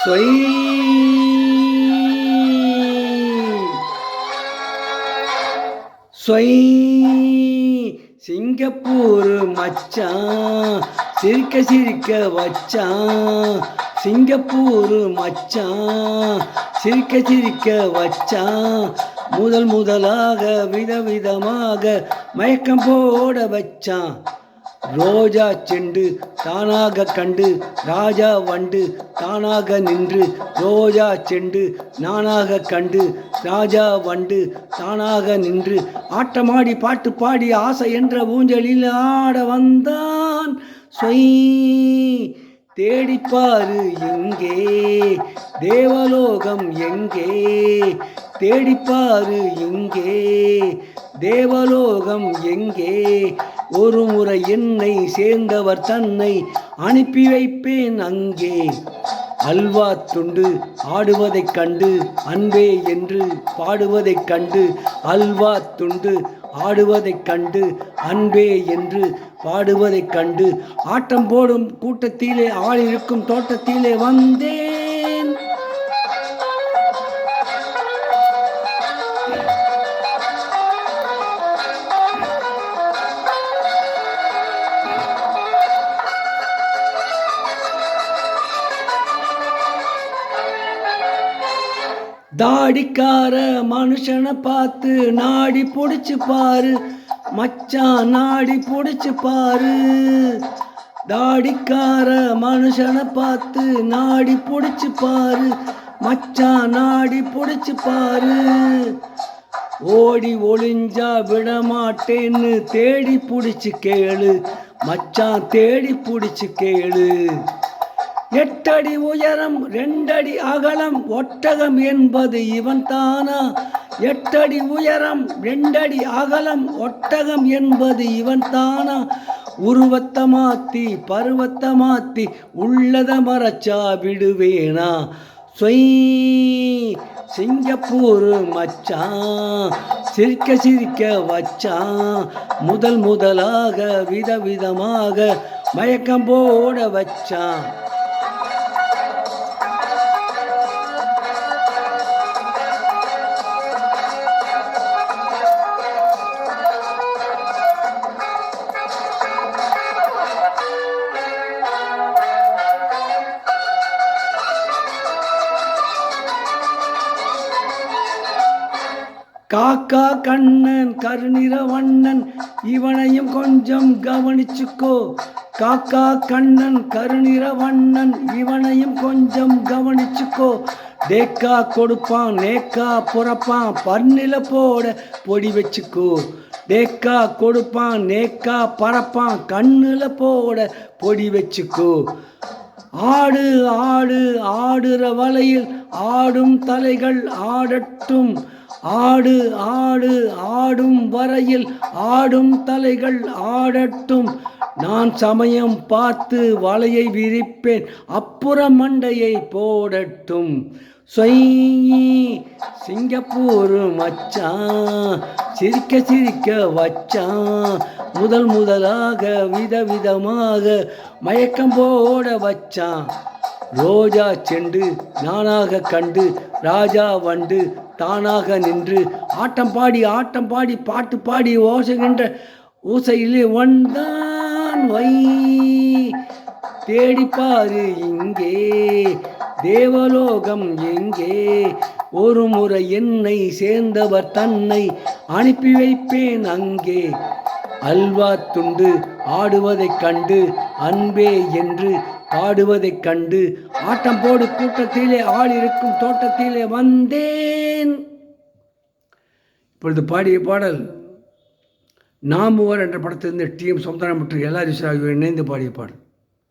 சொய் சொய் சிங்கப்பூர் மச்சான் சிரிக்க சிரிக்க வச்சான். சிங்கப்பூர் மச்சான் சிரிக்க சிரிக்க வச்சான். முதலாக விதவிதமாக மயக்கம் போட வச்சான். ரோஜா செண்டு தானாக கண்டு ராஜா வண்டு தானாக நின்று. ரோஜா செண்டு நானாக கண்டு ராஜா வண்டு தானாக நின்று. ஆட்டமாடி பாட்டு பாடி ஆசை என்ற ஊஞ்சலில் ஆட வந்தான். சொய் தேடிப்பாரு எங்கே தேவலோகம் எங்கே. தேடிப்பாரு எங்கே தேவலோகம் எங்கே. ஒரு முறை என்னை சேர்ந்தவர் தன்னை அனுப்பி வைப்பேன் அங்கே. அல்வா துண்டு ஆடுவதைக் கண்டு அன்பே என்று பாடுவதைக் கண்டு. அல்வா துண்டு ஆடுவதைக் கண்டு அன்பே என்று பாடுவதைக் கண்டு. ஆட்டம் போடும் கூட்டத்திலே ஆள் இருக்கும் தோட்டத்திலே வந்தேன். தாடிக்கார மனுஷனை பார்த்து நாடி பிடிச்சு பாரு மச்சான், நாடி பிடிச்சு பாரு. தாடிக்கார மனுஷனை பார்த்து நாடி பிடிச்சு பாரு மச்சான், நாடி பிடிச்சு பாரு. ஓடி ஒளிஞ்சா விடமாட்டேன்னு தேடி பிடிச்சு கேளு மச்சான், தேடி பிடிச்சு கேளு. 8 அடி உயரம் 2 அடி அகலம் ஒட்டகம் என்பது இவன் தானா. 8 அடி உயரம் 2 அடி அகலம் ஒட்டகம் என்பது இவன் தானா. உருவத்தை மாத்தி பருவத்தை மாத்தி உள்ளத மறைச்சா விடுவேனா. சொய் சிங்கப்பூர் மச்சான் சிரிக்க சிரிக்க வச்சான். முதலாக விதவிதமாக மயக்கம் போட வச்சான். காக்கா கண்ணன் கருநிற வண்ணன் இவனையும் கொஞ்சம் கவனிச்சுக்கோ. காக்கா கண்ணன் கருநிற வண்ணன் இவனையும் கொஞ்சம் கவனிச்சுக்கோ. தேக்கா கொடுப்பான் நேக்கா புறப்பான் பர்னில போட பொடி வச்சுக்கோ. தேக்கா கொடுப்பான் நேக்கா பறப்பான் கண்ணுல போட பொடி வச்சுக்கோ. ஆடு ஆடு ஆடுற வலையில் ஆடும் தலைகள் ஆடட்டும். ஆடு ஆடு ஆடும் வரையில் ஆடும் தலைகள் ஆடட்டும். நான் சமயம் பார்த்து வலையை விரிப்பேன் அப்புறம் மண்டையை போடட்டும். சொய் சிங்கப்பூர் மச்சான் சிரிக்க சிரிக்க வச்சான். முதலாக விதவிதமாக மயக்கம் போட வச்சான். ரோஜா செண்டு நானாக கண்டு ராஜா வண்டு தானாக நின்று. ஆட்டம் பாடி பாட்டு பாடி ஓசுகின்ற ஊசையிலே வந்தான். வை தேடிப்பாரு இங்கே தேவலோகம் எங்கே. ஒரு முறை என்னை சேர்ந்தவர் தன்னை அனுப்பி வைப்பேன் அங்கே. அல்வா துண்டு ஆடுவதைக் கண்டு அன்பே என்று பாடுவதைக் கண்டு. ஆட்டம் போடு கூட்டத்திலே ஆள் இருக்கும் தோட்டத்திலே வந்தேன். இப்பொழுது பாடிய பாடல் நாமுவர் என்ற படத்திலிருந்து டி.எம். சௌந்தரராஜன் மற்றும் எல்.ஆர். ஈஸ்வரன் ஆகியோர் இணைந்து பாடிய பாடல்.